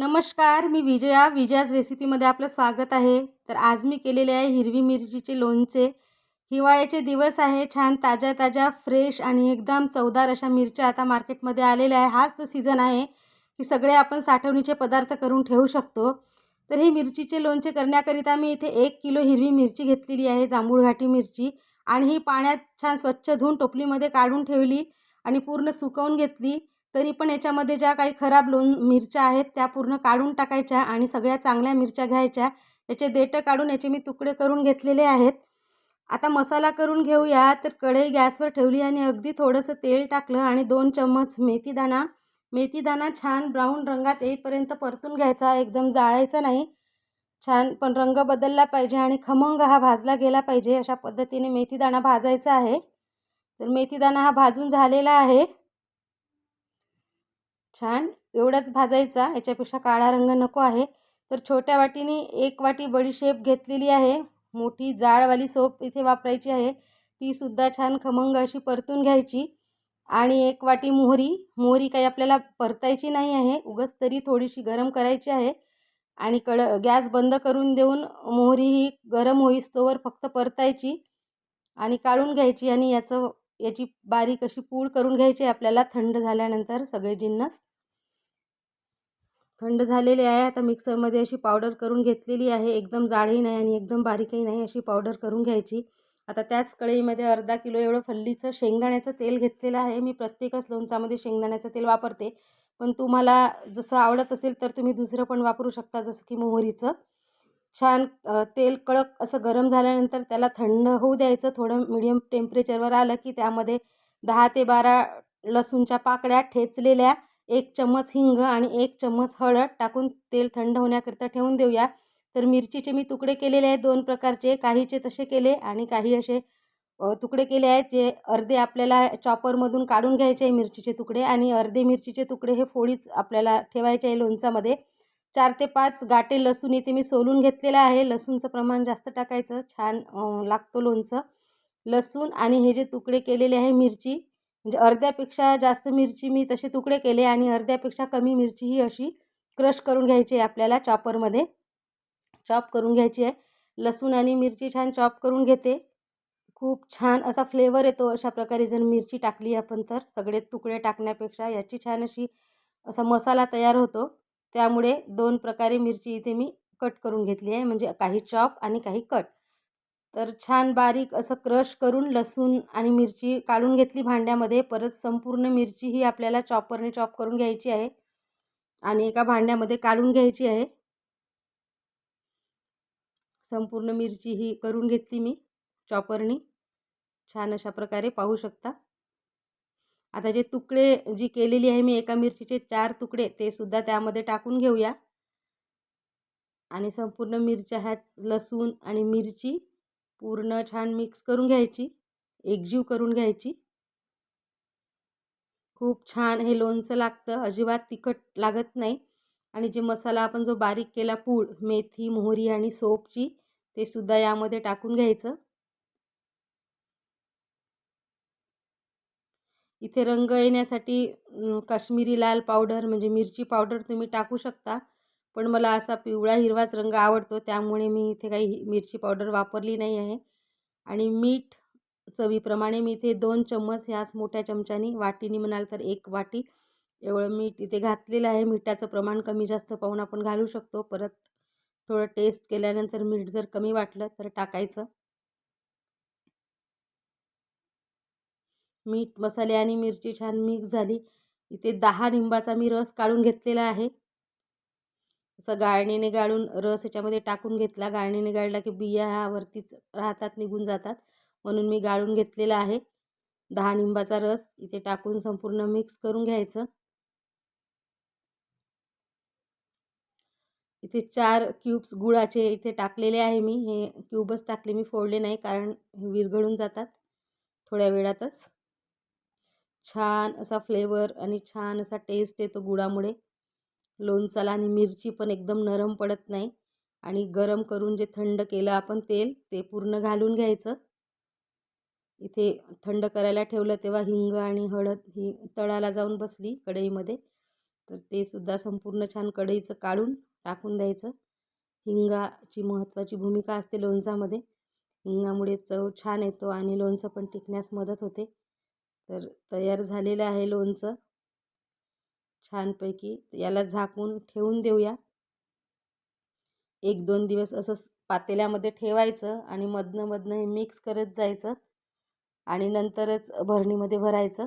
नमस्कार, मी विजयाज रेसिपीमध्ये आपलं स्वागत आहे। तर आज मी केलेले आहे हिरवी मिरचीचे लोणचे। हिवाळ्याचे दिवस आहे, छान ताज्या ताज्या फ्रेश आणि एकदम चवदार अशा मिरच्या आता मार्केटमध्ये आलेल्या आहे। हाच तो सीझन आहे की सगळे आपण साठवणीचे पदार्थ करून ठेवू शकतो। तर ही मिरचीचे लोणचे करण्याकरिता मी इथे 1 किलो हिरवी मिरची घेतलेली आहे, जांभूळ घाटी मिरची, आणि ही पाण्यात छान स्वच्छ धुवून टोपलीमध्ये काढून ठेवली आणि पूर्ण सुकवून घेतली। तरी पण याच्यामध्ये ज्या काही खराब मिरच्या आहेत त्या पूर्ण काढून टाकायच्या आणि सगळ्या चांगल्या मिरच्या घ्यायच्या। याचे देठ काढून याचे मी तुकडे करून घेतलेले आहेत। आता मसाला करून घेऊया। तर कढई गॅसवर ठेवली आणि अगदी थोडंसं तेल टाकलं आणि 2 चम्मच मेथीदाणा छान ब्राऊन रंगात येईपर्यंत परतून घ्यायचा, एकदम जाळायचा नाही। छान पण रंग बदलला पाहिजे आणि खमंग हा भाजला गेला पाहिजे, अशा पद्धतीने मेथीदाणा भाजायचा आहे। तर मेथीदाणा हा भाजून झालेला आहे। छान एवढाच भाजायचा, याच्यापेक्षा काळा रंग नको आहे। तर छोट्या वाटीने 1 वाटी बडीशेप घेतलेली आहे, मोठी जाडवाली सोप इथे वापरायची आहे, ती सुद्धा छान खमंग अशी परतून घ्यायची। आणि 1 वाटी मोहरी काही आपल्याला परतायची नाही आहे, उगाच तरी थोडीशी गरम करायची आहे। आणि गॅस बंद करून देऊन मोहरी ही गरम होईस्तोवर फक्त परतायची आणि काढून घ्यायची। आणि याची बारीक अशी पूड करून घ्यायची आपल्याला थंड झाल्यानंतर। सगळे जिन्नस थंड झालेले आहे। आता मिक्सरमध्ये अशी पावडर करून घेतलेली आहे, एकदम जाडही नाही आणि एकदम बारीकही नाही, अशी पावडर करून घ्यायची। आता त्याच कढईमध्ये अर्धा किलो एवढं फल्लीचं शेंगदाण्याचं तेल घेतलेलं आहे। मी प्रत्येकच लोणचामध्ये शेंगदाण्याचं तेल वापरते, पण तुम्हाला जसं आवडत असेल तर तुम्ही दुसरं पण वापरू शकता, जसं की मोहरीचं। छान तेल कडक असं गरम झाल्यानंतर त्याला थंड होऊ द्यायचं। थोडं मीडियम टेम्परेचरवर आलं की त्यामध्ये 10 ते 12 लसूणच्या पाकळ्या ठेचलेल्या, 1 चम्मच हिंग आणि 1 चम्मच हळद टाकून तेल थंड होण्याकरिता ठेवून देऊया। तर मिरचीचे मी तुकडे केलेले आहेत 2 प्रकारचे, काहीचे तसे केले आणि काही असे तुकडे केले आहेत, जे अर्धे आपल्याला चॉपरमधून काढून घ्यायचे आहे मिरचीचे तुकडे, आणि अर्धे मिरचीचे तुकडे हे फोडीच आपल्याला ठेवायचे आहे लोणचामध्ये। 4 ते 5 गाटे लसूण इथे मी सोलून घेतलेला आहे, लसूणचं प्रमाण जास्त टाकायचं, छान लागतो लोणचं। लसूण आणि हे जे तुकडे केलेले आहे मिरची, म्हणजे अर्ध्यापेक्षा जास्त मिरची मी तसे तुकडे केले आणि अर्ध्यापेक्षा कमी मिरची ही अशी क्रश करून घ्यायची आहे आपल्याला, चॉपरमध्ये चॉप करून घ्यायची आहे। लसूण आणि मिरची छान चॉप करून घेते, खूप छान असा फ्लेवर येतो अशा प्रकारे जर मिरची टाकली आपण तर। सगळे तुकडे टाकण्यापेक्षा याची छान अशी असा मसाला तयार होतो, त्यामुळे 2 प्रकारे मिरची इथे मी कट करून घेतली आहे, म्हणजे काही चॉप आणि काही कट। तर छान बारीक असं क्रश करून लसूण आणि मिरची काढून घेतली भांड्यामध्ये। परत संपूर्ण मिरची ही आपल्याला चॉपरने चॉप करून घ्यायची आहे आणि एका भांड्यामध्ये काढून घ्यायची आहे। संपूर्ण मिरची ही करून घेतली मी चॉपरनी, छान अशा प्रकारे पाहू शकता। आता जे तुकडे जी केलेली आहे मी एका मिरचीचे 4 तुकडे, ते सुद्धा त्यामध्ये टाकून घेऊया आणि संपूर्ण मिरच्या ह्या लसूण आणि मिरची पूर्ण छान मिक्स करून घ्यायची, एकजीव करून घ्यायची। खूप छान हे लोणचं लागतं, अजिबात तिखट लागत नाही। आणि जे मसाला आपण जो बारीक केला पूड मेथी, मोहरी आणि सोपची, ते सुद्धा यामध्ये टाकून घ्यायचं। इथे रंग येण्यासाठी काश्मीरी लाल पावडर म्हणजे मिरची पावडर तुम्ही टाकू शकता, पण मला असा पिवळा हिरवाच रंग आवडतो, त्यामुळे मी इथे काही मिरची पावडर वापरली नाही आहे। आणि मीठ चवीप्रमाणे मी इथे 2 चम्मच ह्याच मोठ्या चमच्यानी, वाटीनी म्हणाल तर 1 वाटी एवढं मीठ इथे घातलेलं आहे। मिठाचं प्रमाण कमी जास्त पाहून आपण घालू शकतो, परत थोडं टेस्ट केल्यानंतर मीठ जर कमी वाटलं तर टाकायचं। मीठ, मसाले आणि मिरची छान मिक्स झाली। इथे 10 लिंबाचा मी रस काढून घेतलेला आहे, असं गाळणीने गाळून रस याच्यामध्ये टाकून घेतला। गाळणीने गाळला की बिया ह्या वरतीच राहतात, निघून जातात, म्हणून मी गाळून घेतलेला आहे। 10 लिंबाचा रस इथे टाकून संपूर्ण मिक्स करून घ्यायचं। इथे 4 क्यूब्स गुळाचे इथे टाकलेले आहे मी, हे क्यूबच टाकले, मी फोडले नाही, कारण विरघळून जातात थोड्या वेळातच। छान असा फ्लेवर आणि छान असा टेस्ट येतो गुळामुळे लोणचाला, आणि मिरची पण एकदम नरम पडत नाही। आणि गरम करून जे थंड केलं आपण तेल, ते पूर्ण घालून घ्यायचं। इथे थंड करायला ठेवलं तेव्हा हिंग आणि हळद ही तळाला जाऊन बसली कढईमध्ये, तर ते सुद्धा संपूर्ण छान कढईचं काढून टाकून द्यायचं. हिंगाची महत्त्वाची भूमिका असते लोणचामध्ये. हिंगामुळे चव छान येतो आणि लोणचं पण टिकण्यास मदत होते. तर तयार झालेलं आहे लोणचं छानपैकी. याला झाकून ठेवून देऊया. 1-2 दिवस असं पातेल्यामध्ये ठेवायचं आणि मधनं मधनं हे मिक्स करत जायचं आणि नंतरच भरणीमध्ये भरायचं.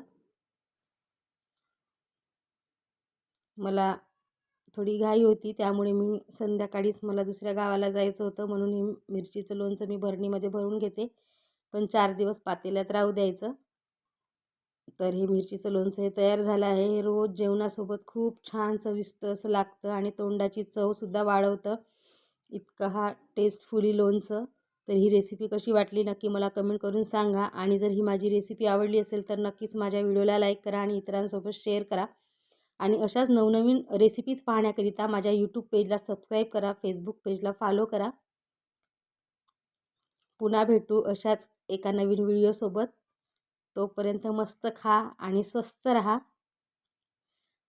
मला थोडी घाई होती, त्यामुळे मी संध्याकाळीच मला दुसऱ्या गावाला जायचं होतं, म्हणून हे मिरचीचं लोणचं मी भरणीमध्ये भरून घेते. पण 4 दिवस पातेल्यात राहू द्यायचं. तर हे मिरचीचं लोणचं हे तयार झालं आहे. हे रोज जेवणासोबत खूप छान चविष्ट असं लागतं आणि तोंडाची चवसुद्धा वाढवतं. इतकं हा टेस्टफुली लोणचं. तर ही रेसिपी कशी वाटली नक्की मला कमेंट करून सांगा. आणि जर ही माझी रेसिपी आवडली असेल तर नक्कीच माझ्या व्हिडिओला लाईक करा आणि इतरांसोबत शेअर करा. आणि अशाच नवनवीन रेसिपीज पाहण्याकरिता माझ्या यूट्यूब पेजला सबस्क्राईब करा, फेसबुक पेजला फॉलो करा. पुन्हा भेटू अशाच एका नवीन व्हिडिओसोबत. तोपर्यंत मस्त खा आणि स्वस्त राहा.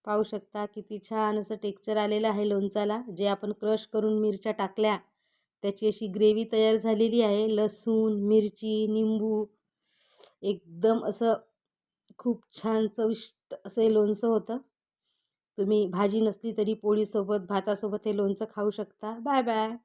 पाहू शकता किती छान असं टेक्स्चर आलेलं आहे लोणचाला. जे आपण क्रश करून मिरच्या टाकल्या त्याची अशी ग्रेव्ही तयार झालेली आहे. लसूण, मिरची, निंबू एकदम असं खूप छान चविष्ट असं हे लोणचं होतं. तुम्ही भाजी नसली तरी पोळीसोबत, भातासोबत हे लोणचं खाऊ शकता. Bye bye.